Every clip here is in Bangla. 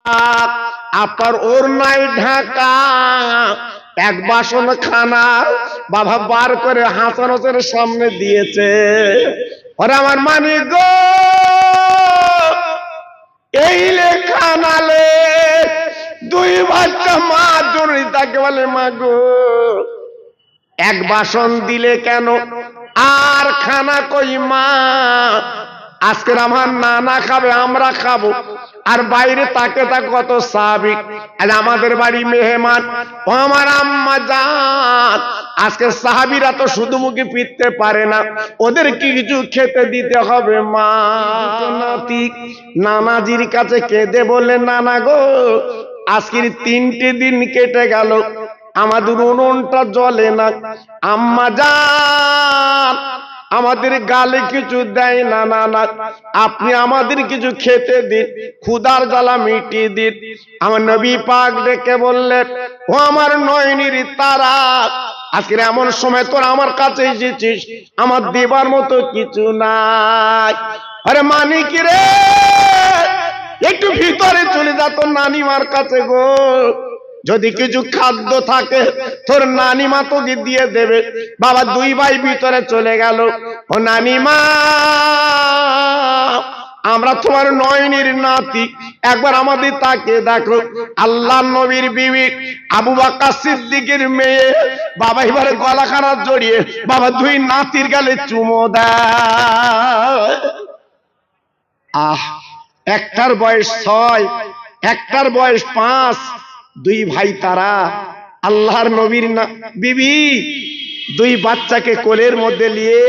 আপনার ওড়নায় ঢাকা এক বাসন খানা বাবা বার করে হাসান হোসেনের সামনে দিয়েছে। ওরে আমার মানিক গো, এই লে খানালে দুই বাচ্চা মা জরুরি তাকে বলে মা গো এক বাসন দিলে কেন আর খানা কই মা? আজকের আমার নানা খাবে আমরা খাবো, আর বাইরে তাকে তাকে কত সাহাবী আজ আমাদের বাড়ি মেহমান। ও আমার আম্মা জান, আজকে সাহাবীরা তো শুধু মুখে ফিরতে পারে না, ওদের কি কিছু খেতে দিতে হবে মা। নাতি নানাজির কাছে কেঁদে বললেন নানা গো আজকের 3টে দিন কেটে গেল আমাদের উনুনটা জ্বলে না, আম্মা জান আমাদের গালে কিছু দেয় না, না না আপনি আমাদের কিছু খেতে দিন, ক্ষুধার জ্বালা মিটিয়ে দিন। আমার নবী পাক ডেকে বললেন ও আমার নয়নির তারা, আজকের এমন সময় তোর আমার কাছে এসেছিস, আমার দেবার মতো কিছু নাই। আরে মানিক রে একটু ভিতরে চলে যা তোর নানিমার কাছে গো, যদি কিছু খাদ্য থাকে তোর নানিমা তোকে দিয়ে দেবে। বাবা দুই ভাই ভিতরে চলে গেল। ও নানিমা আমরা তোমার নয়নির নাতি, একবার আমাদের তাকে দেখো। আল্লাহ নবীর বিবি আবু বকর সিদ্দিকের মেয়ে বাবা এবারে গলাখানা জড়িয়ে বাবা দুই নাতির গালে চুমো দেয়। আহ একটার বয়স 6, একটার বয়স 5, দুই ভাই তারা আল্লাহর নবীর বিবি দুই বাচ্চাকে কোলের মধ্যে নিয়ে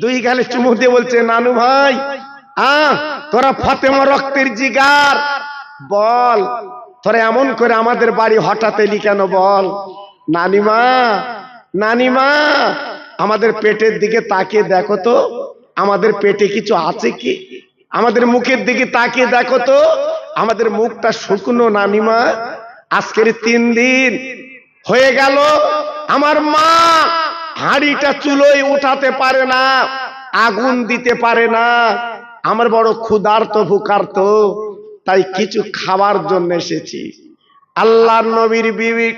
দুই গালে চুমু দিয়ে বলছে নানু ভাই তোরা ফাতেমা রক্তের জিগার, বল তোরা এমন করে আমাদের বাড়ি হঠাৎ এলি কেন বল। নানিমা নানিমা আমাদের পেটের দিকে তাকিয়ে দেখো তো, আমাদের পেটে কিছু আছে কি? আমাদের মুখের দিকে তাকিয়ে দেখো তো, আমাদের মুখটা শুকনো নানিমা। আজকের 3 দিন হয়ে গেল আমার মা হাঁড়িটা চুলোয় উঠাতে পারে না, আগুন দিতে পারে না। আমার বড় ক্ষুধার্ত ভুকার্ত, তাই কিছু খাবার জন্য এসেছি। আল্লাহর নবীর বিবি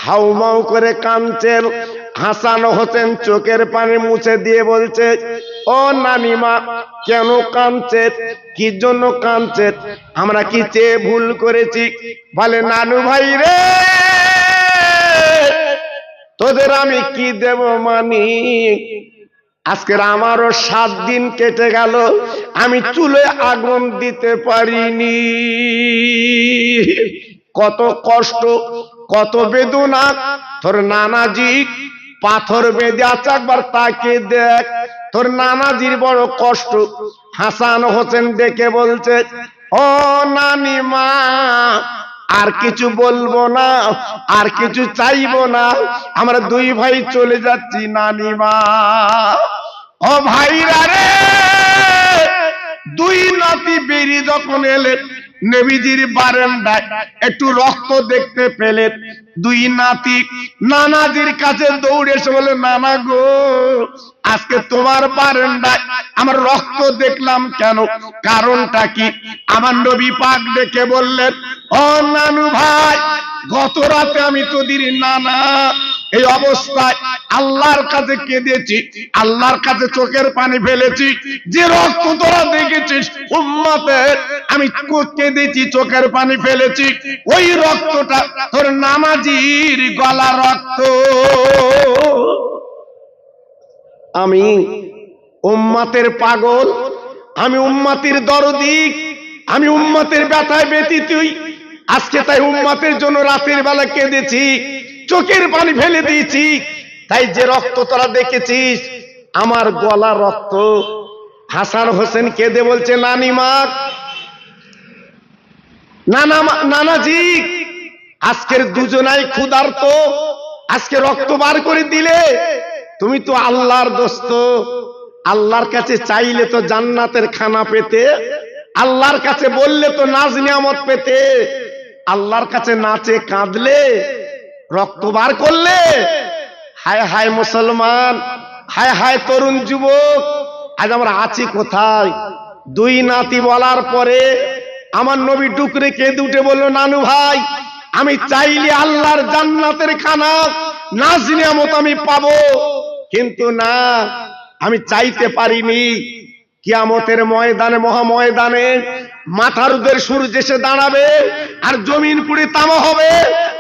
হাউমাউ করে কাঁদছেন। হাসান হোসেন চোখের পানি মুছে দিয়ে বলছে ও নানিমা কেন কাঁদছেন, কি জন্য কাঁদছেন, আমরা কি চেয়ে ভুল করেছি? বলে নানু ভাই রে তোদের আমি কি দেব মানিক, আজকের আমারও 7 দিন কেটে গেল আমি চুলে আগুন দিতে পারিনি। কত কষ্ট কত বেদনা, তোর নানাজি পাথর বেঁধে আছে, একবার তাকে দেখ তোর নানাজির বড় কষ্ট। হাসান হোসেন ডেকে বলছে ও নানিমা আর কিছু বলবো না, আর কিছু চাইবো না, আমরা দুই ভাই চলে যাচ্ছি নানিমা। ও ভাইরা রে, দুই নাতি বেরিয়ে যখন এলেন নবীজির বারান্দায় একটু রক্ত দেখতে পেলেন, দুই নাতি নানাজির কাছে দৌড়ে এসে বলে নানা গো আজকে তোমার বারান্দায় আমার রক্ত দেখলাম কেন, কারণটা কি? আমার নবী পাক ডেকে বললেন ও নানু ভাই গত রাতে আমি তোদের নানা এই অবস্থায় আল্লাহর কাছে কেঁদেছি, আল্লাহর কাছে চোখের পানি ফেলেছি, যে রক্ত তোরা দেখেছিস উম্মতের আমি কেঁদেছি চোখের পানি ফেলেছি, ওই রক্তটা তোর নানাজির গলা রক্ত। আমি উম্মতের পাগল, আমি উম্মতের দরদি, আমি উম্মতের ব্যথায় ব্যথিত, আজকে তাই উম্মতের জন্য রাতের বেলা কেঁদেছি, চোখের পানি ফেলে দিয়েছি, তাই যে রক্ত তোরা দেখেছিস আমার গলা রক্ত। হাসান হোসেন কেঁদে বলছে নানিমা নানাজি আজকের দুজনাই ক্ষুধার্ত, আজকে রক্ত বার করে দিলে, তুমি তো আল্লাহর দোস্ত, আল্লাহর কাছে চাইলে তো জান্নাতের খানা পেতে, আল্লাহর কাছে বললে তো নাজ নিয়ামত পেতে, আল্লাহর কাছে নাচে কাঁদলে রক্ত বার করলে। হায় হায় মুসলমান, হায় হায় তরুণ যুবক, আজ আমরা আছি কোথায়? দুই নাতি বলার পরে আমার নবী টুকরে কেঁদে উঠে বললো, নানু ভাই, আমি চাইলে আল্লাহর জান্নাতের খানা নাজ নিয়ামত আমি পাবো, কিন্তু না, আমি চাইতে পারিনি। কিয়ামতের ময়দানে, মহাময়দানে মাথার উপর সূর্য এসে দাঁড়াবে আর জমিন পুড়ে তামা হবে।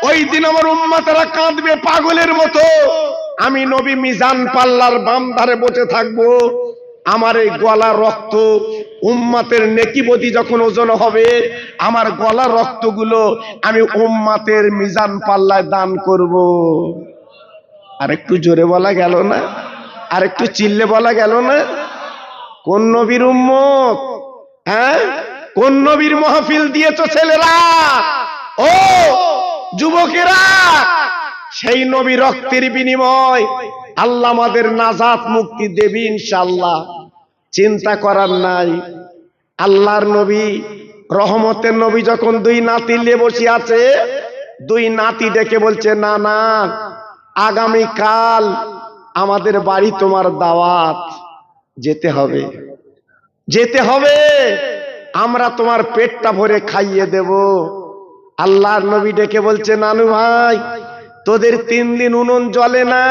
ওই দিন আমার উম্মতেরা কাঁদবে পাগলের মতো। আমি নবী মিজান পাল্লার বাম ধারে বসে থাকবো। আমার এই গলা রক্ত উম্মতের নেকিবতী যখন ওজন হবে, আমার গলা রক্তগুলো আমি উম্মতের মিজান পাল্লায় দান করব। আর একটু জোরে বলা গেল না? আর একটু চিল্লে বলা গেল না? কোন নবীর উম্মত? হ্যাঁ, কোন নবীর মাহফিল দিয়েছো ছেলেরা, ও যুবকেরা? সেই নবী রক্তের বিনিময় আল্লাহ আমাদের নাজাত মুক্তি দেবে ইনশাআল্লাহ, চিন্তা করার নাই। আল্লাহর নবী, রহমতের নবী যখন দুই নাতি নিয়ে বসে আছে, দুই নাতি ডেকে বলছে, না না, আগামীকাল আমাদের বাড়ি তোমার দাওয়াত, যেতে হবে, যেতে হবে, আমরা তোমার পেটটা ভরে খাইয়ে দেব। আল্লাহর নবী ডেকে বলছে, নানু ভাই, তোদের 3 দিন উনুন জ্বলে না,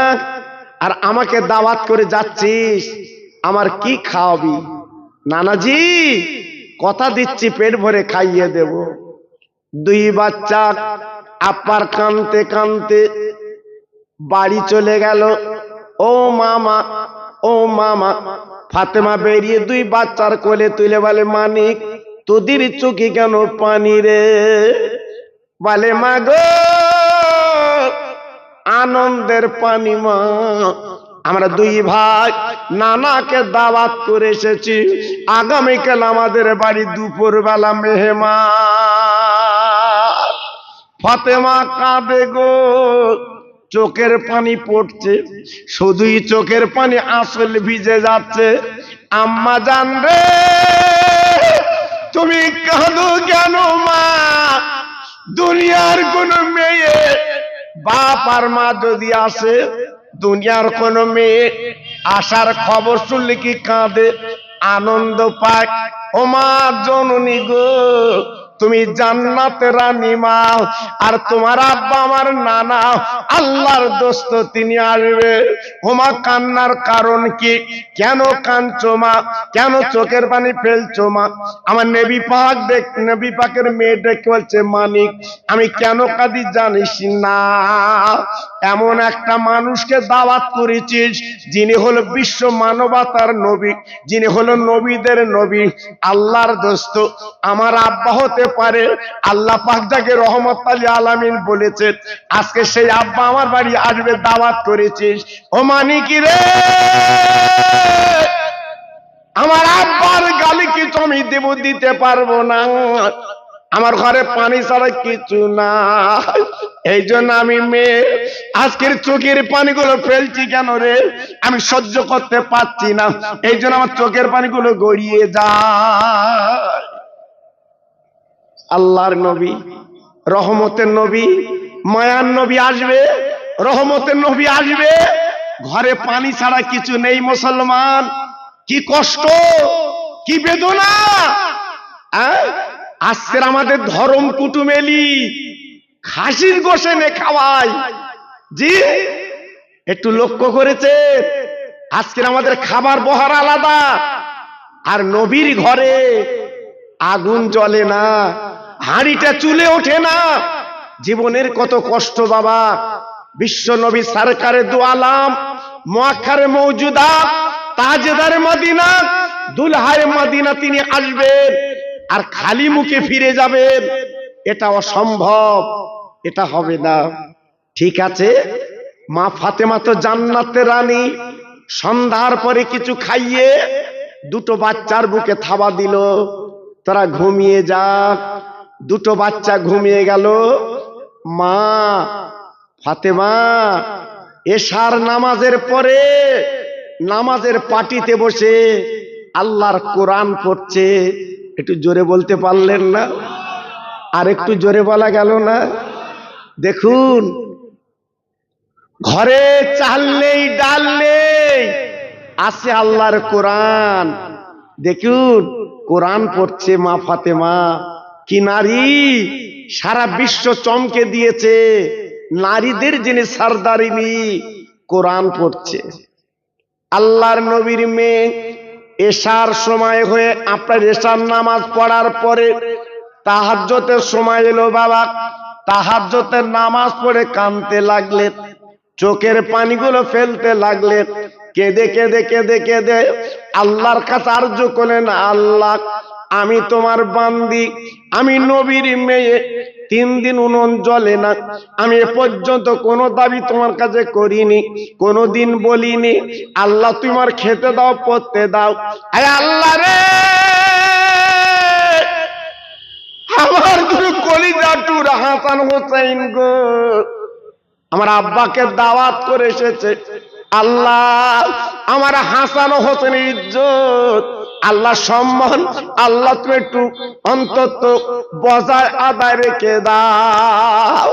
আর আমাকে দাওয়াত করে যাচ্ছিস, আমার কি খাওয়াবি? নানাজি, কথা দিচ্ছি পেট ভরে খাইয়ে দেব। দুই বাচ্চা আপার কানতে কানতে বাড়ি চলে গেল। ও মামা, ও মামা। ফাতেমা বেরিয়ে দুই বাচ্চার কোলে তুলে বলে, মানিক, তোদের চোখে কেন পানি রে? বলে, মা গো, আনন্দের পানি মা, আমরা দুই ভাই নানাকে দাওয়াত করে এসেছি, আগামীকাল আমাদের বাড়ি দুপুর বেলা মেহমান। ফাতেমা কাঁদে গো, চোখের পানি পড়ছে, শুধুই চোখের পানি, আসল ভিজে যাচ্ছে। আম্মা জান রে, তুমি কাঁদো কেন মা? দুনিয়ার কোন মেয়ে, বাপ আর মা যদি আসে, দুনিয়ার কোন মেয়ে আসার খবর শুনলে কি কাঁদে, আনন্দ পায়? ও মা জননী গো, তুমি জান্নাতের রানী মা, আর তোমার আব্বা আমার নানা আল্লাহর দোস্ত, তিনি আসবে। ওমা, কান্নার কারণ কি? কেন কাঁদছো মা? কেন চোখের পানি ফেলছো মা? আমার নবী পাক নবী পাকের মেয়ে ডেকে বলছে, মানিক, আমি কেন কাঁদি জানিস না? এমন একটা মানুষকে দাওয়াত করেছিস, যিনি হলো বিশ্ব মানবতার নবী, যিনি হলো নবীদের নবী, আল্লাহর দোস্ত। আমার আব্বা হতে পারে, আল্লাহ পাক যাকে রহমতুল আলামিন বলেছেন, আজকে সেই আব্বা আমার বাড়ি আসবে, দাওয়াত করেছিস। ও মানিক রে, আমার আব্বার গালি কিছু আমি দেব, দিতে পারবো না, আমার ঘরে পানি ছাড়া কিছু না। এই জন্য আমি মেয়ে আজকের চোখের পানিগুলো ফেলছি কেন রে? আমি সহ্য করতে পারছি না, এই জন্য আমার চোখের পানিগুলো গড়িয়ে যায়। আল্লাহর নবী, রহমতের নবী, মায়ার নবী আসবে, রহমতের নবী আসবে, ঘরে পানি ছাড়া কিছু নেই। মুসলমান, কি কষ্ট, কি বেদনা! আজকের আমাদের ধরম কুটুম এলি খাসির গোশে নে খাওয়াই, জি একটু লক্ষ্য করেছে? আজকের আমাদের খাবার বহার আলাদা, আর নবীর ঘরে আগুন জ্বলে না, হাঁড়িটা চুলে ওঠে না। জীবনের কত কষ্ট বাবা! বিশ্ব নবী সরকারে দু আলাম, মুআক্কারে মওজুদা, তাজদারে মদিনা, দুলহায়ে মদিনা, তিনি আসবেন আর খালি মুখে ফিরে যাবেন, এটা অসম্ভব, এটা হবে না। ঠিক আছে, মা ফাতেমা তো জান্নাতের রানী, সন্ধ্যার পরে কিছু খাইয়ে দুটো বাচ্চার বুকে থাবা দিল, তারা ঘুমিয়ে যাক। দুটো বাচ্চা ঘুমিয়ে গেল। মা ফাতেমা এশার নামাজের পরে নামাজের পাটিতে বসে আল্লাহর কোরআন পড়ছে। একটু জোরে বলতে পারলেন না? আর একটু জোরে বলা গেল না? দেখুন, ঘরে চাল নেই, ডাল নেই, আছে আল্লাহর কোরআন। দেখুন, কোরআন পড়ছে মা ফাতেমা। কি নারী, সারা বিশ্ব চমকে দিয়েছে। নারীদের যিনি সরদারিনী, কোরআন পড়ছে। আল্লাহর নবীর মেয়ে এশার সময় হয়ে, আপনার এশার নামাজ পড়ার পরে তাহাজ্জুদের সময় এলো। বাবা তাহাজ্জুদের নামাজ পড়ে কাঁদতে লাগলেন, চোখের পানিগুলো ফেলতে লাগলেন। কেঁদে কেঁদে কেঁদে কেঁদে আল্লাহর কাছে আরজ করলেন, আল্লাহ আমি তোমার বান্দি, আমি নবীর মেয়ে, 3 দিন উনুন জ্বলে না, আমি এ পর্যন্ত কোনো দাবি তোমার কাছে করিনি, কোনোদিন বলিনি আল্লাহ তোমার খেতে দাও, পড়তে দাও। আরে আল্লাহ রে, আমার গুরু কলিজা টুর হাসান হোসেন গো, আমার আব্বাকে দাওয়াত করে এসেছে। আল্লাহ আমার হাসান হোসেনের ইজ্জত, আল্লাহ সম্মান, আল্লাহ তুমি একটু অন্তত বজায় আদায় রেখে দাও।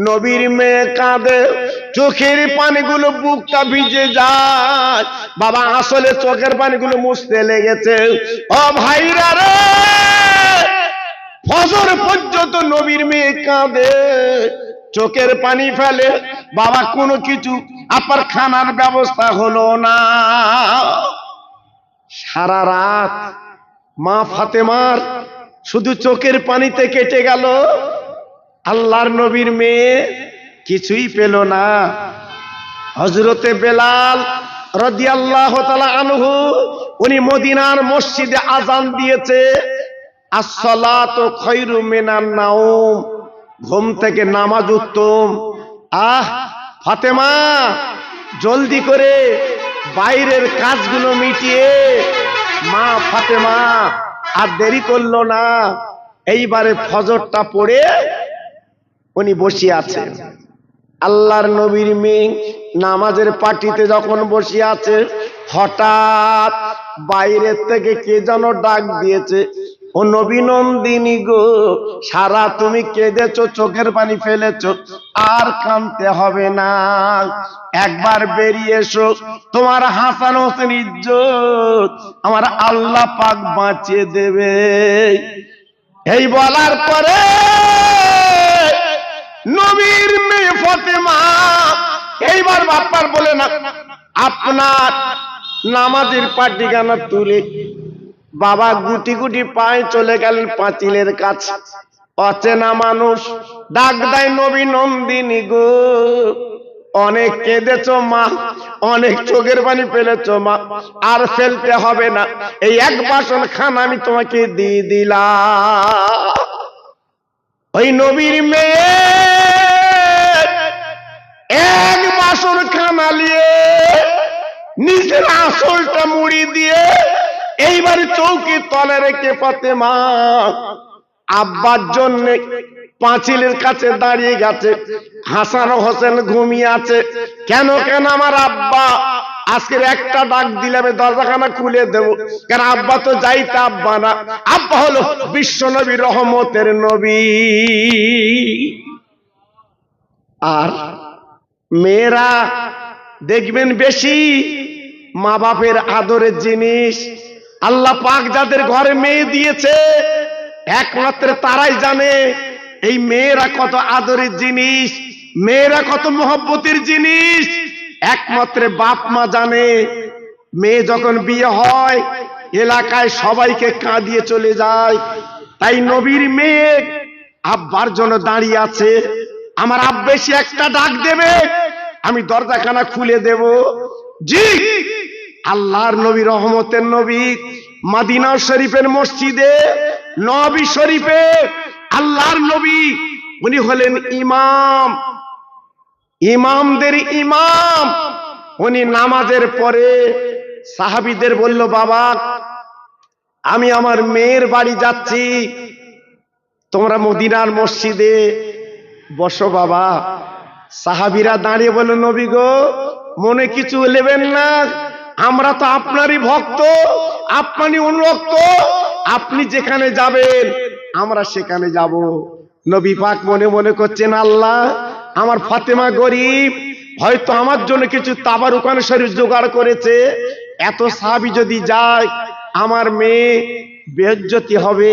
নবীর মেয়ে কাঁদে, চোখের পানিগুলো বুকটা ভিজে যায়। বাবা আসলে চোখের পানিগুলো মুছতে লেগেছে। ও ভাইরা রে, ফজর পর্যন্ত নবীর মেয়ে কাঁদে, চোখের পানি ফেলে। বাবা কোনো কিছু আপনার খানার ব্যবস্থা হলো না। সারা রাত মা ফাতেমার শুধু চোখের পানিতে কেটে গেল। আল্লাহর নবীর মেয়ে কিছুই পেল না। হযরতে বেলাল রাদিয়াল্লাহু তাআলা আনহু, উনি মদিনার মসজিদে আযান দিয়েছে, আসসালাতু খায়রু মিনান নাওম, ঘুম থেকে নামাজ উত্তম। ফাতেমা জলদি করে বাইরের কাজগুলো মিটিয়ে, মা ফাতেমা আর দেরি করলো না, এইবারে ফজরটা পড়ে উনি বসে আছেন। আল্লাহর নবীর মেয়ে নামাজের পাটিতে যখন বসে আছে, হঠাৎ বাইরের থেকে কে যেন ডাক দিয়েছে, ও নবী নন্দিনী গো, সারা তুমি কেঁদেছো, চোখের পানি ফেলেছো, আর কাঁদতে হবে না, একবার বেরিয়ে এসো, তোমার হাসান হোসেন ইজ্জত আমার আল্লাহ পাক বাঁচিয়ে দেবে। এই বলার পরে নবীর মেয়ে ফাতেমা এইবার বাপ্পার বলে না, আপনার নামাজের পাটিখানা তুলে বাবা গুটি গুটি পায়ে চলে গেলেন পাঁচিলের কাছে। অচেনা মানুষ ডাক দেয়, নবী নন্দিনী গো, অনেক কেঁদেছো মা, অনেক চোখের পানি ফেলেছো মা, আর ফেলতে হবে না, এই এক বাসন খানা আমি তোমাকে দিয়ে দিলাম। ওই নবীর মেয়ে এক বাসন খানা নিয়ে নিজের আসলটা মুড়ি দিয়ে এইবারে চৌকির তলে রেখে ফাতেমা আব্বার জন্য পাঁচিলের কাছে দাঁড়িয়ে গেছে। হাসান হোসেন ঘুমিয়ে আছে। কেন কেন আমার আব্বা আজকের একটা ডাক দিলে আমি দরজাখানা খুলে দেব, কারণ আব্বা তো যাইতে আব্বা না, আব্বা হলো বিশ্ব নবী, রহমতের নবী। আর মেয়েরা দেখবেন বেশি মা বাপের আদরের জিনিস, আল্লাহ পাক যাদের ঘরে মেয়ে দিয়েছে একমাত্র তারাই জানে এই মেয়েরা কত আদরের জিনিস, মেয়েরা কত মহব্বতের জিনিস, একমাত্র বাপ মা জানে। মেয়ে যখন বিয়ে হয় এলাকায় সবাইকে কাঁদিয়ে চলে যায়। তাই নবীর মেয়ে আব্বার জন্য দাঁড়িয়ে আছে, আমার আব্বা এসে একটা ডাক দেবে, আমি দরজাখানা খুলে দেব। জি, আল্লাহর নবী, রহমতের নবী, মদিনা শরীফের মসজিদে নবী শরীফে আল্লাহর নবী, উনি হলেন ইমাম, ইমামদের ইমাম। উনি নামাজের পরে সাহাবীদের বলল, বাবা আমি আমার মেয়ের বাড়ি যাচ্ছি, তোমরা মদিনার মসজিদে বসো বাবা। সাহাবীরা দাঁড়িয়ে বলল, নবী গো মনে কিছু নেবেন না, আমরা তো আপনারই ভক্ত, আপনারই অনুরক্ত, আপনি যেখানে যাবেন আমরা সেখানে যাব। নবী পাক মনে মনে করছেন, আল্লাহ আমার ফাতেমা গরিব, হয়তো আমার জন্য কিছু তাবারুকান শরীফ জোগাড় করেছে, এত সাহাবী যদি যায় আমার মেয়ে বেইজ্জতি হবে,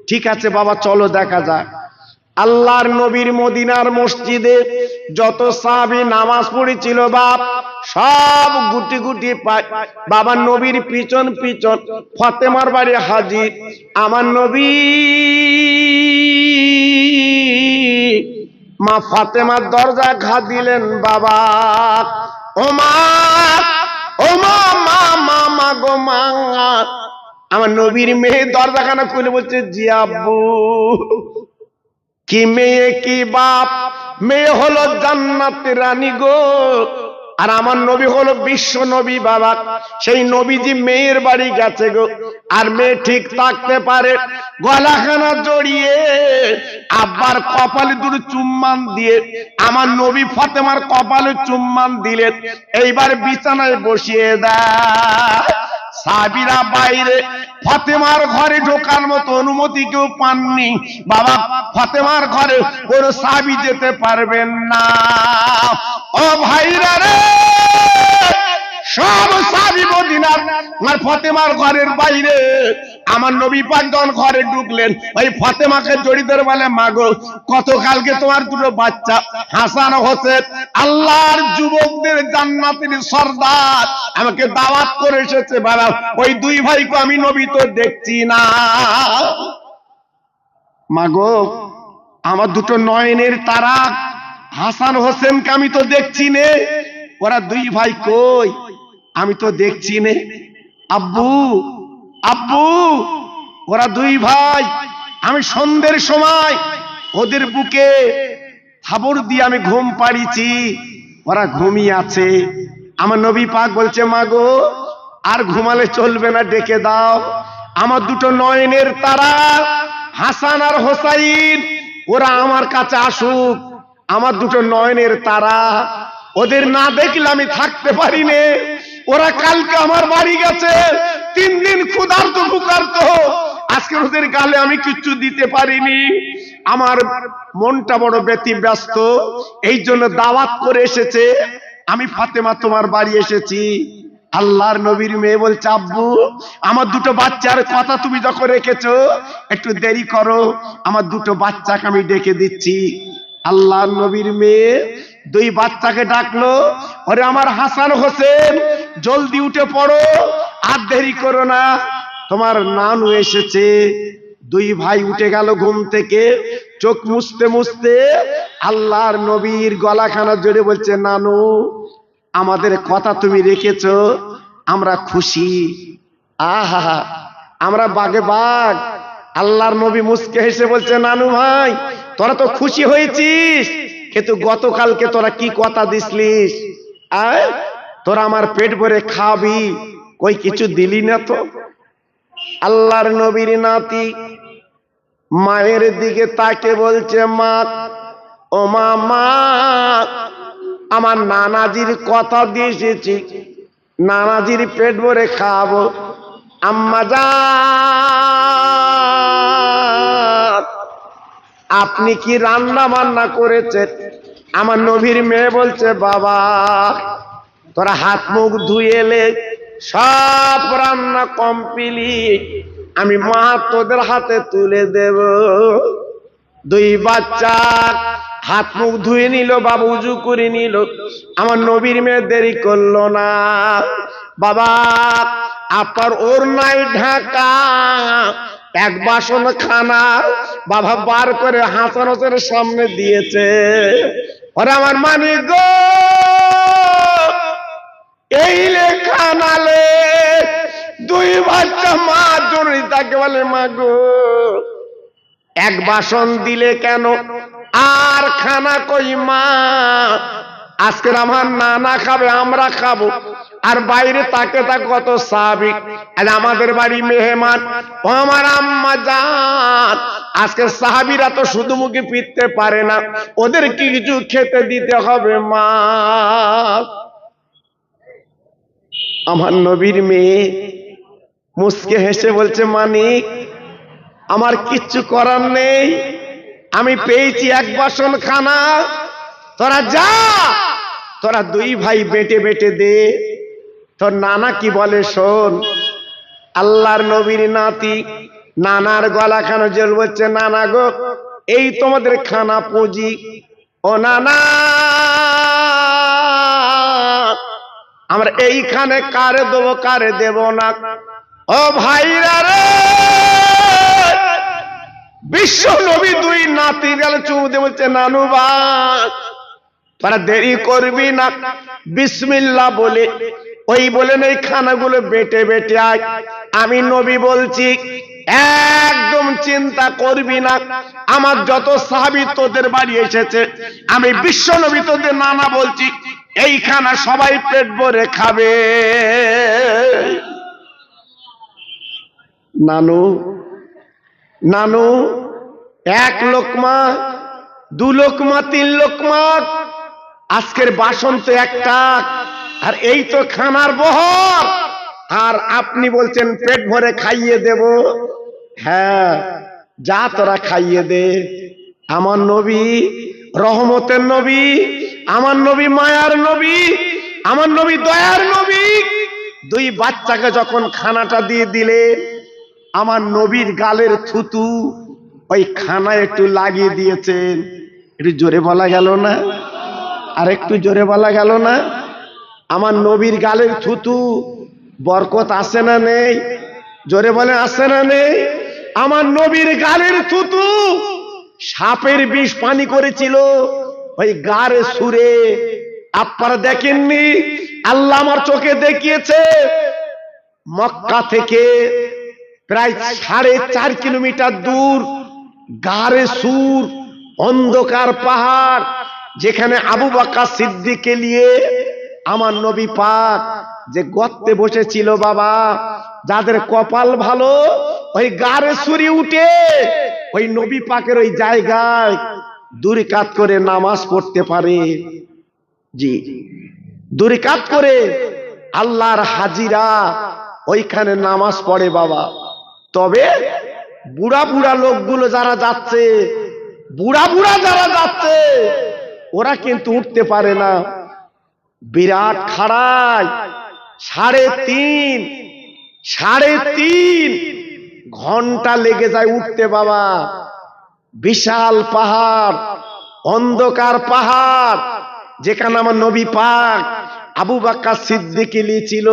ঠিক আছে বাবা চলো দেখা যাক। আল্লাহর নবীর মদিনার মসজিদে যত সাহাবী নামাজ পড়েছিল বাপ, সব গুটি গুটি পায় বাবা নবীর পিছন পিছন ফাতেমার বাড়ি হাজির। আমার নবী মা ফাতেমার দরজা ঘা দিলেন, বাবা ও মা, ও মা, মা মা মা গো মা। আমার নবীর মেয়ে দরজাখানা খুলে বলছে, জি আব্বু। কি মেয়ে কি বাপ, মেয়ে হলো জান্নাতের রানী গো, আর আমার নবী হলো বিশ্ব নবী বাবা। সেই নবীজি মেয়ের বাড়ি গেছে গো, আর মেয়ে ঠিক থাকতে পারে, গলাখানা জড়িয়ে আব্বার কপালে দুটো চুম্বান দিয়ে আমার নবী ফাতেমার কপালে চুম্বান দিলেন। এইবার বিছানায় বসিয়ে দেয়। সাহাবীরা বাইরে ফাতেমার ঘরে ঢোকার মতো অনুমতি কেউ পাননি বাবা। ফাতেমার ঘরে কোন সাহাবী যেতে পারবেন না। ও ভাইরা রে, সব সাহাবী মদিনার আর ফাতেমার ঘরের বাইরে। আমার নবী পাক যখন ঘরে ঢুকলেন, ওই ফাতেমাকে জড়িয়ে ধরে বলে, মাগো গতকালকে তোমার দুটো বাচ্চা হাসান হোসেন আল্লাহর যুবকদের জান্নাতের সর্দার আমাকে দাওয়াত করে এসেছে বাবা। ওই দুই ভাইকে আমি নবী তো দেখছি না। মাগো আমার দুটো নয়নের তারা হাসান হোসেনকে আমি তো দেখছি নে, ওরা দুই ভাই কই? আমি তো দেখছি নে। আব্বু আব্বু, ওরা দুই ভাই, আমি সন্ধ্যের সময় ওদের বুকে থাবড় দিয়ে আমি ঘুম পাড়িছি, ওরা ঘুমিয়ে আছে। আমার নবী পাক বলছে, মাগো আর ঘুমালে চলবে না, ডেকে দাও আমার দুটো নয়নের তারা হাসান আর হোসাইন, ওরা আমার কাছে আসুক। আমার দুটো নয়নের তারা, ওদের না দেখলে আমি থাকতে পারি নে। ওরা কালকে আমার বাড়ি গেছে, 3 দিন ক্ষুধার্ত ভুকার্ত, আজকে ওদের গালে আমি কিচ্ছু দিতে পারিনি। আমার মনটা বড় ব্যতিব্যস্ত, এই জন্য দাওয়াত করে এসেছে। আমি ফাতেমা তোমার বাড়ি এসেছি। আল্লাহর নবীর মেয়ে বলছে, আব্বু আমার দুটো বাচ্চার কথা তুমি যখন রেখেছো, একটু দেরি করো, আমার দুটো বাচ্চাকে আমি ডেকে দিচ্ছি। আল্লাহর নবীর মেয়ে দুই বাচ্চাকে ডাকলো, ওরে আমার হাসান হোসেন জলদি উঠে পড়ো, আর দেরি করো না, তোমার নানু এসেছে। দুই ভাই উঠে গেল ঘুম থেকে, চোখ মুছতে মুছতে আল্লাহর নবীর গলাখানা জড়ে বলছে, নানু আমাদের কথা তুমি রেখেছো, আমরা খুশি। আহা, আমরা বাগে বাগ। আল্লাহর নবী মুস্কে হেসে বলছে, নানু ভাই তোরা তো খুশি হয়েছিস, কিন্তু গতকালকে তোরা কি কথা দিসলিস? তোরা আমার পেট ভরে খাবি, কই কিছু দিলি না তো। আল্লাহর নবীর নাতি মায়ের দিকে তাকে বলছে, মা ও মা, মা আমার নানাজির কথা দিয়ে এসেছি, নানাজির পেট ভরে খাবো। আম্মা জান আপনি কি রান্না বান্না করেছেন? আমার নবীর মেয়ে বলছে, বাবা তোরা হাত মুখ ধুয়ে এলে, সব রান্না কমপ্লিট, আমি মা তোদের হাতে তুলে দেব। দুই বাচ্চা হাত মুখ ধুয়ে নিল, বাবা উজু করে নিল। আমার নবীর মেয়ে দেরি করলো না, বাবা আপনার ওড়নায় ঢাকা এক বাসন খানা বাবা বার করে হাসান হোসেনের সামনে দিয়েছে। ওরে আমার মানি গো, এই খানালে দুই বাচ্চা মা জড়ি তাকে বলে, মা গো এক বাসন দিলে কেন, আর খানা কই মা? আজকের আমার নানা খাবে, আমরা খাবো, আর বাইরে তাকে তা কত সাহাবী, আর আমাদের বাড়ি মেহমান। ও আমার আম্মা জান, আজকে সাহাবীরা তো শুধু মুখে ফিরতে পারে না, ওদের কিছু খেতে দিতে হবে মা। আমার নবীর মেয়ে মুস্কে হেসে বলছে, মানিক আমার কিচ্ছু করার নেই, আমি পেয়েছি এক বাসন খানা, তোরা যা, তোরা দুই ভাই বেটে বেটে দে, তোর নানা কি বলে শোন। আল্লাহর নবীর নাতি নানার গলাখানা জোর বলছে, নানা গো এই তোমাদের খানা পুঁজি। ও নানা, আমরা এইখানে কারে দেবো কারে দেব না। ও ভাইরা রে, বিশ্ব নবী দুই নাতি গেল চুমু দিয়ে বলছে, নানু বা তারা দেরি করবি না, বিসমিল্লাহ বলে ওই বলেন এই খানাগুলো বেটে বেটে আয়। আমি নবী বলছি একদম চিন্তা করবি না, আমার যত সাহাবী তোদের বাড়ি এসেছে, আমি বিশ্ব নবী তোদের নানা বলছি এই খানা সবাই পেট ভরে খাবে। নানু নানু এক লোকমা, দু লোকমা, তিন লোকমা, আজকের বাসন তো একটা, আর এই তো খানার বহর, আর আপনি বলছেন পেট ভরে খাইয়ে দেব। হ্যাঁ যা তোরা খাইয়ে দে। আমার নবী রহমতের নবী, আমার নবী মায়ার নবী, আমার নবী দয়ার নবী, দুই বাচ্চাকে যখন খানাটা দিয়ে দিলে, আমার নবীর গালের থুতু ওই খানায় একটু লাগিয়ে দিয়েছেন। একটু জোরে বলা গেল না? আর একটু জোরে বলা গেল না? আমার নবীর গালের থুতু বরকত আছে না নেই? জোরে বলে আছে না নেই? আমার নবীর গালের থুতু সাপের বিষ পানি করেছিল ওই গারে সুরে। আপনারা দেখেননি? আল্লাহ আমার চোখে দেখিয়েছে। মক্কা থেকে প্রায় 4.5 কিলোমিটার দূর গারে সুর, অন্ধকার পাহাড়, যেখানে আবু বকর সিদ্দিককে নিয়ে আমার নবী পাক যে গর্তে বসেছিল বাবা, যাদের কপাল ভালো ওই গারে সুরি উঠে ওই নবী পাকের ওই জায়গায় দুই রাকাত করে নামাজ পড়তে পারে। জি, দুই রাকাত করে আল্লাহর হাজিরা ওইখানে নামাজ পড়ে বাবা। তবে বুড়া বুড়া লোকগুলো যারা যাচ্ছে, বুড়া বুড়া যারা যাচ্ছে, ওরা কিন্তু উঠতে পারে না। বিরাট খাড়ায় 3.5 ঘন্টা লেগে যায় উঠতে বাবা। বিশাল পাহাড়, অন্ধকার পাহাড়, যেখানে আমার নবী পাক আবু বকর সিদ্দিক লিয়েছিল।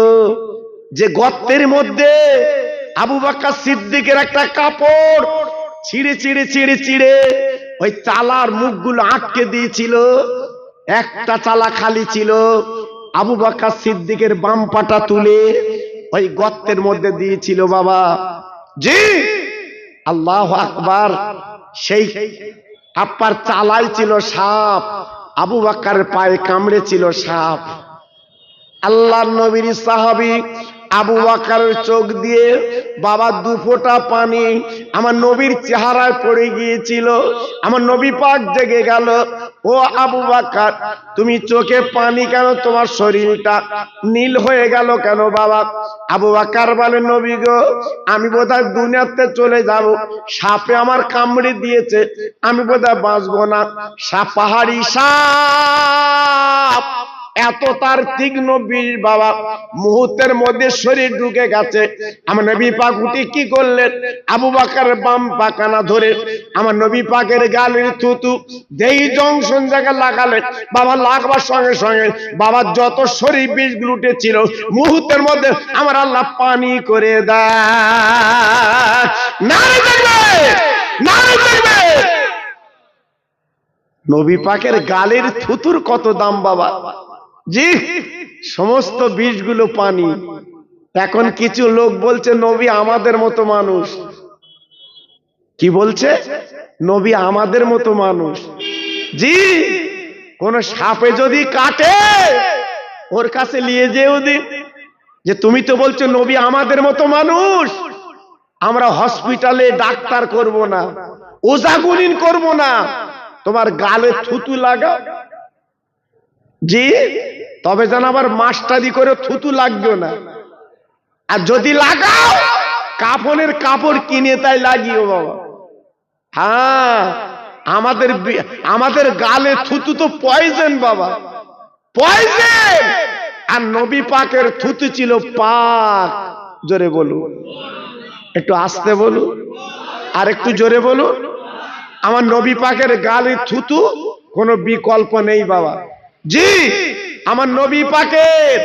যে গর্তের মধ্যে আবু বকর সিদ্দিকের একটা কাপড় ছিঁড়ে ছিঁড়ে ছিঁড়ে ছিঁড়ে ওই চালার মুখগুলো আটকে দিয়েছিল, একটা চালা খালি ছিল। আবু বকর সিদ্দিকের বাম পাটা তুলে ওই গর্তের মধ্যে দিয়েছিল বাবা। জি, আল্লাহু আকবার। সেই আপনার চালাই ছিল সাপ, আবু বকরের পায়ে কামড়েছিল সাপ। আল্লাহর নবীর সাহাবী আবু বকরের চোখ দিয়ে বাবা 2 ফোঁটা পানি আমার নবীর চেহারায় পড়ে গিয়েছিল। আমার নবী পাক জেগে গেল, ও আবু বকর তুমি চোখে পানি কেন? তোমার শরীরটা নীল হয়ে গেল কেন বাবা? আবু বকর বলে, নবী গো আমি বোধহয় দুনিয়াতে চলে যাব, সাপে আমার কামড়ে দিয়েছে, আমি বোধহয় বাঁচবো না। সাপ, পাহাড়ি সাপ, এত তার তীক্ষ্ণ বিষ বাবা, মুহূর্তের মধ্যে শরীর ঢুকে গেছে। আমার নবী পাক উঠে কি করলেন? আবু বকরের বাম পাখানা ধরে আমার নবী পাকের গালের থুতু যেই জংশন জায়গায় লাগালেন বাবা, লাগবার সঙ্গে সঙ্গে বাবা যত শরীর বিষ গুলো উঠেছিল মুহূর্তের মধ্যে আমার আল্লাহ পানি করে দেয়। নারে দেখবে, নারে দেখবে। নবী পাকের গালের থুতুর কত দাম বাবা। জি, সমস্ত বিষগুলো পানি। এখন কিছু লোক বলছে নবী আমাদের মতো মানুষ। কি বলছে? নবী আমাদের মতো মানুষ। জি, কোন সাপে যদি কাটে ওর কাছে নিয়ে যেও দিন, যে তুমি তো বলছো নবী আমাদের মতো মানুষ, আমরা হসপিটালে ডাক্তার করব না, ওজাগুলিন করব না, তোমার গালে থুতু লাগা। জি, তবে যেন আবার মাস্টারি করে থুতু লাগবে না। আর যদি লাগাও কাফনের কাপড় কিনে তাই লাগিও বাবা। হ্যাঁ, আমাদের গালে থুতু তো পয়জন বাবা, পয়জন। আর নবী পাকের থুতু ছিল পাক। জোরে বলুন। একটু আস্তে বলুন, আর একটু জোরে বলুন। আমার নবী পাকের গালে থুতু কোনো বিকল্প নেই বাবা। জি, আমার নবী পাকের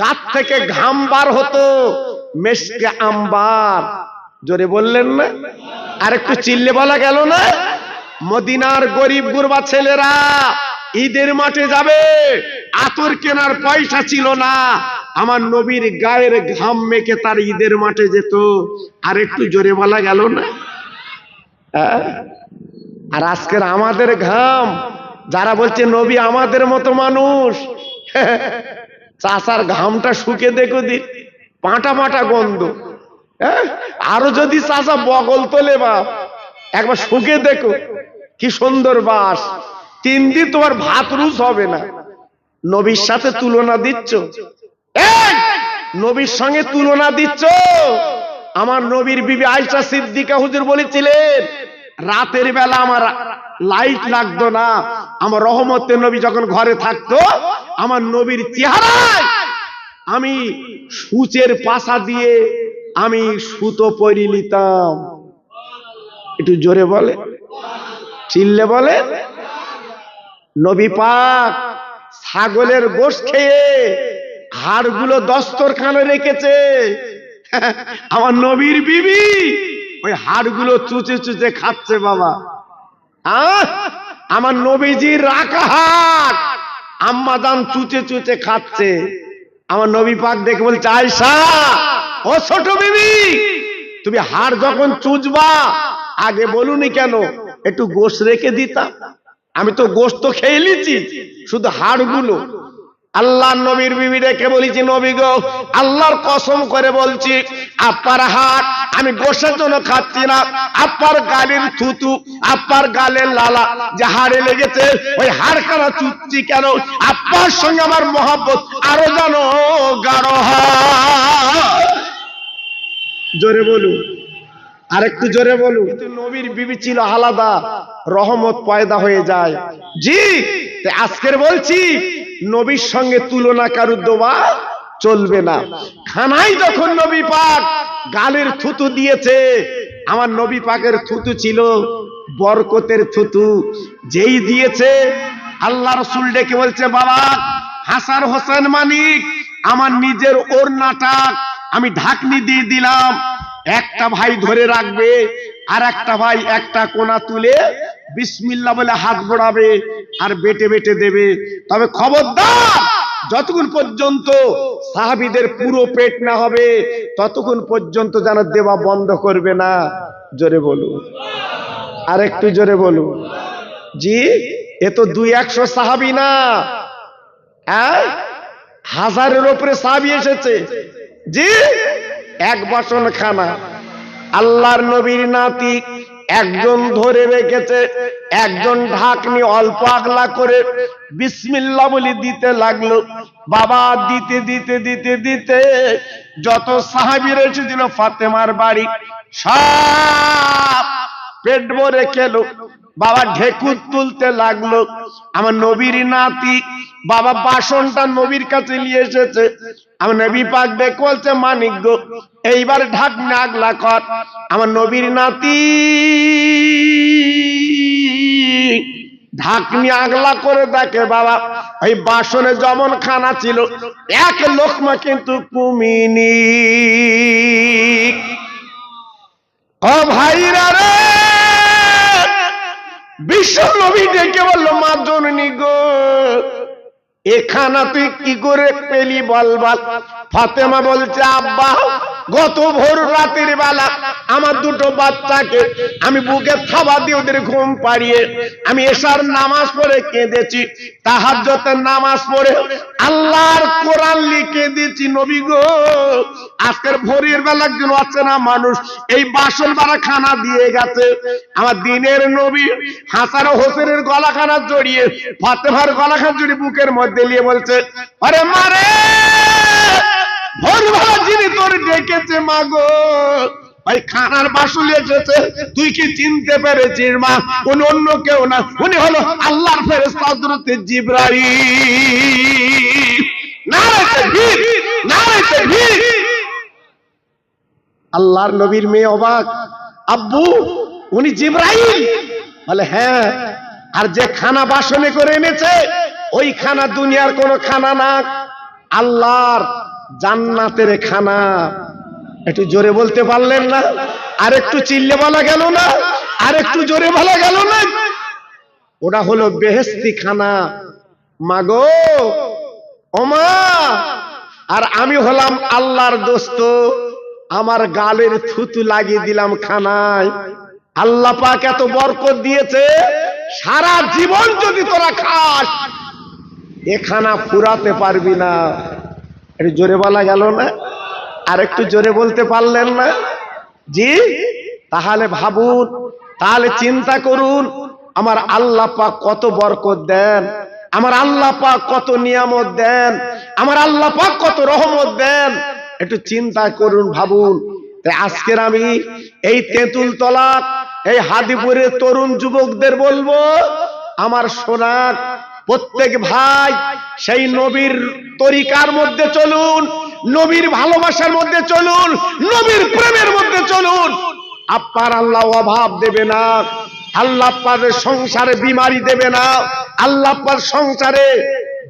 গাত থেকে ঘাম বার হতো মেশকে আম্বার। জোরে বললেন না? আর একটু চিল্লে বলা গেল না? মদিনার গরিব গুরবা ছেলেরা ঈদের মাঠে যাবে, আতর কেনার পয়সা ছিল না, আমার নবীর গায়ের ঘাম মেখে তার ঈদের মাঠে যেত। আর একটু জোরে বলা গেল না? আর আজকের আমাদের ঘাম, যারা বলছে নবী আমাদের মতো মানুষ, চাষার ঘামটা শুকে দেখো দি, পাঁটা পাঁটা গন্ধ। আরো যদি চাষা বগল তোলে বা একবার শুকে দেখো কি সুন্দর বাস, 3 দিন তোমার ভাত রুজ হবে না। নবীর সাথে তুলনা দিচ্ছ, নবীর সঙ্গে তুলনা দিচ্ছ। আমার নবীর বিবি আয়েশা সিদ্দিকা হুজুর বলেছিলেন, রাতের বেলা আমার লাইট লাগতো না, আমার রহমতের নবী যখন ঘরে থাকতো, আমার নবীর চেহারায় আমি সূচের পাশা দিয়ে আমি সুতো পরি নিতাম। একটু জোরে বলে, চিল্লে বলে। নবী পাক ছাগলের গোশত খেয়ে হাড়গুলো দস্তরখানে রেখেছে। আমার নবীর বিবি ওই হাড়গুলো চুচে চুচে খাচ্ছে বাবা। আমার নবীজির রাখা হাড় আম্মা জান চুচে চুচে খাচ্ছে। আমার নবী পাক দেখে বলছে, আয়েশা ও ছোট বিবি, তুমি হাড় যখন চুচবা আগে বলুনি কেন, একটু গোশত রেখে দিতাম। আমি তো গোশত খেয়ে নিয়েছি, শুধু হাড়গুলো। আল্লাহর নবীর বিবি রেখে বলেছি, নবী গো আল্লাহর কসম করে বলছি, আপনার হাড় আমি গোশতের জন্য খাচ্ছি না, আপনার গালের থুতু, আপনার গালের লালা যে হাড়ে লেগেছে, ওই হাড়খানা চুচ্ছি কেন, আপনার সঙ্গে আমার মহব্বত আরো যেন গাঢ় হয়। জোরে বলুন, আর একটু জোরে বলুন। নবীর বিবি ছিল আলাদা, রহমত পয়দা হয়ে যায়। জি, আজকের বলছি নবীর সঙ্গে তুলনা কারুর দেওয়া চলবে না। খানায় যখন নবী পাক গালের থুতু দিয়েছে, আমার নবী পাকের থুতু ছিল বরকতের থুতু। যেই দিয়েছে আল্লাহ রাসূল ডেকে বলছে, বাবা হাসান হোসেন মানিক, আমার নিজের ওড়নাটা আমি ঢাকনি দিয়ে দিলাম, একটা ভাই ধরে রাখবে, আর একটা ভাই একটা কোনা তুলে বিসমিল্লাহ বলে হাত বাড়াবে আর বেটে বেটে দেবে। তবে খবরদার, যতক্ষণ পর্যন্ত সাহাবীদের পুরো পেট না হবে ততক্ষণ পর্যন্ত যেন দেওয়া বন্ধ করবে না। জোরে বলুন, আর একটু জোরে বলুন। জি, এ তো 200 সাহাবী না, হাজারের উপরে সাহাবী এসেছে। জি, এক বাসন খানা। আল্লাহর নবীর নাতি একজন ধরে রেখেছে, একজন ঢাকনি অল্প আগলা করে বিসমিল্লাহ বলে দিতে লাগলো। বাবা দিতে দিতে দিতে দিতে যত সাহাবীরা এসেছিল ফাতেমার বাড়ি সব পেট ভরে খেলো। বাবা ঢেকুর তুলতে লাগলো। আমার নবীর নাতি বাবা বাসনটা নবীর কাছে নিয়ে এসেছে। আমার নবী পাক দেখে বলছে, মানিক গো এইবার ঢাকনা আগলা কর। আমার নবীর নাতি ঢাকনি আগলা করে দেখে বাবা ওই বাসনে যেমন খানা ছিল এক লোকমা কিন্তু কুমিনি। ও ভাইরা রে, বিশ্ব নবী ডেকে বলল, মা জননী গো এ খানা তুই কি করে পেলি বল বল। ফাতেমা বলছে, আব্বা গত ভোর রাতের বেলা আমার দুটো বাচ্চাকে আমি বুকে থাবা দিয়ে ওদের ঘুম পাড়িয়ে আমি এশার নামাজ পড়ে কেঁদেছি, তাহাজ্জুদের নামাজ পড়ে আল্লাহর কোরআন লিখে দিয়েছি। নবী গো আজকের ভোরের বেলা একজন আছে না মানুষ এই বাসন বাড়া খানা দিয়ে গেছে। আমার দিনের নবী হাসান হোসেনের গলাখানা জড়িয়ে ফাতেমার গলাখানা জড়িয়ে বুকের মধ্যে নিয়ে বলছে, আরে মারে ভোরবেলা যিনি তোর ডেকেছে মা গো ভাই খানার বাসুল এসেছে, তুই কি চিনতে পেরেছিস মা? উনি অন্য কেউ না, উনি হলো আল্লাহর ফেরেশতা হযরত জিবরাইল। নারে তাকবীর, নারে তাকবীর। আল্লাহর নবীর মেয়ে অবাক, আব্বু উনি জিবরাইল? বলে হ্যাঁ। আর যে খানা বাসনে করে এনেছে ওই খানা দুনিয়ার কোন খানা না, আল্লাহর জান্নাতের খানা। একটু জোরে বলতে পারলেন না? আর একটু চিল্লে বলা গেল না? আর একটু জোরে বলা গেল না? ওটা হলো বেহেশতি খানা। মাগো ওমা, আর আমি হলাম আল্লাহর দোস্ত, আমার গালের থুতু লাগিয়ে দিলাম খানায়। আল্লাহ পাক এত বরকত দিয়েছে, সারা জীবন যদি তোরা খাস এ খানা ফুরাতে পারবি না। একটু জোরে বলা গেল না? আর একটু জোরে বলতে পারলেন না? জি। তাহলে ভাবুন, তাহলে চিন্তা করুন, আমার আল্লাহ পাক কত বরকত দেন, আমার আল্লাহ পাক কত নিয়ামত দেন, আমার আল্লাহ পাক কত রহমত দেন। একটু চিন্তা করুন, ভাবুন। তাই আজকের আমি এই তেঁতুল তলা, এই হাদিপুরের তরুণ যুবকদের বলবো, আমার সোনার প্রত্যেক ভাই সেই নবীর তরিকার মধ্যে চলুন, নবীর ভালোবাসার মধ্যে চলুন, নবীর প্রেমের মধ্যে চলুন। আপনার আল্লাহ অভাব দেবে না, আল্লাহ আপনাদের সংসারে বিমারি দেবে না, আল্লাহ আপনার সংসারে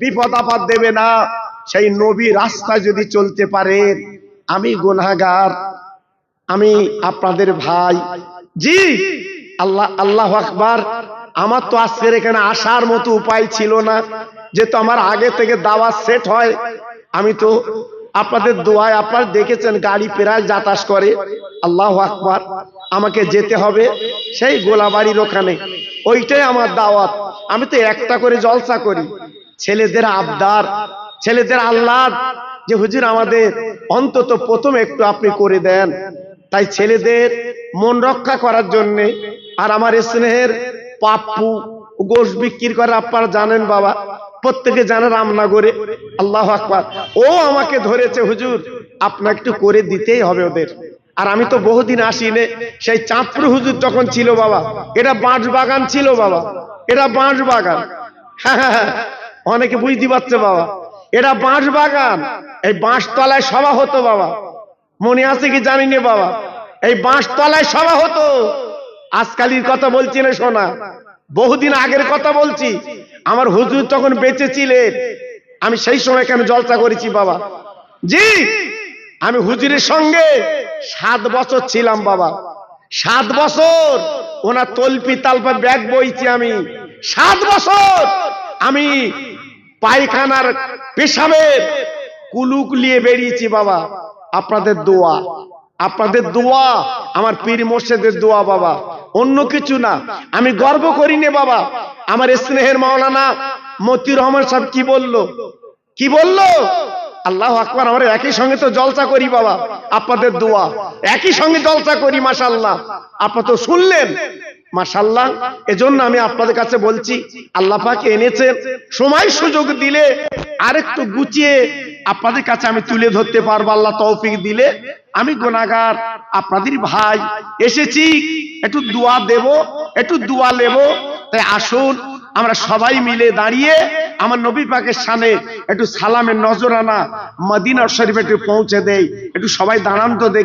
বিপদ আপদ দেবে না। সেই নবী রাস্তায় যদি চলতে পারেন, আমি গুনাহগার, আমি আপনাদের ভাই। জি আল্লাহ, আল্লাহু আকবার। আমার তো আজকের এখানে আসার মতো উপায় ছিল না, যেহেতু আমার আগে থেকে দাওয়াত সেট হয়। আমি তো আপনাদের দোয়ায়, আপনারা দেখেছেন গাড়ি প্রায় যাতায়াত করে। আল্লাহু আকবার। আমাকে যেতে হবে সেই গোলাবাড়ির ওখানে, ওইটাই আমার দাওয়াত। আমি তো একটা করে জলসা করি, ছেলেদের আবদার, ছেলেদের আহ্লাদ, যে হুজুর আমাদের অন্তত প্রথম একটু আপনি করে দেন। তাই ছেলেদের মন রক্ষা করার জন্য, আর আমার স্নেহের পাপ্পু গোশ বিক্রি করে, আপনারা জানেন বাবা, প্রত্যেকে জানে রামনগরে। আল্লাহু আকবার। ও আমাকে ধরেছে, হুজুর আপনাকে একটু করে দিতেই হবে ওদের। আর আমি তো বহুদিন আসিনি, সেই চাঁদপুর হুজুর যখন ছিল বাবা, এটা বাঁশ বাগান ছিল বাবা, এটা বাঁশ বাগান। হ্যাঁ, অনেকে বুঝতে পারছে বাবা, এটা বাঁশ বাগান। এই বাঁশ তলায় সভা হতো বাবা, মনে আছে কি জানি না বাবা, এই বাঁশ তলায় সভা হতো। আজকালের কথা বলছি না শোনা, বহুদিন আগের কথা বলছি। আমার হুজুর তখন বেঁচে ছিলেন, আমি সেই সময় কেন জলসা করেছি বাবা। জি, আমি হুজুরের সঙ্গে 7 বছর ছিলাম বাবা, 7 বছর ওনার তলপি তালপা ব্যাগ বইছি আমি। 7 বছর আমি পায়খানার পেশাবের কুলুক নিয়ে বেরিয়েছি বাবা। আপনাদের দোয়া, আপনাদের দোয়া, আমার পীর মোর্শেদের দোয়া বাবা, অন্য কিছু না। আমি গর্ব করি নে বাবা। আমার স্নেহের মাওলানা মতিউর রহমান সাহেব কি বললো, কি বললো? আল্লাহু আকবার। আমরা একই সঙ্গে তো জলসা করি বাবা, আপনাদের দোয়া, একই সঙ্গে জলসা করি। মাশাআল্লাহ, আপনারা তো শুনলেন মাশাআল্লাহ। এজন্য আমি আপনাদের কাছে বলছি, আল্লাহ পাক এনেছেন, সময় সুযোগ দিলে আরেকটু গুছিয়ে আপনাদের কাছে আমি তুলে ধরতে পারবো, আল্লাহ তৌফিক দিলে। আমি গুনাহগার, আপনাদের ভাই, এসেছি একটু দোয়া দেব, একটু দোয়া নেব। তাই আসুন আমরা সবাই মিলে দাঁড়িয়ে আমার নবী পাকের সামনে একটু সালামের নজরানা মদিনা শরীফে একটু পৌঁছে দেই। একটু সবাই দাঁড়ান তো দেখি।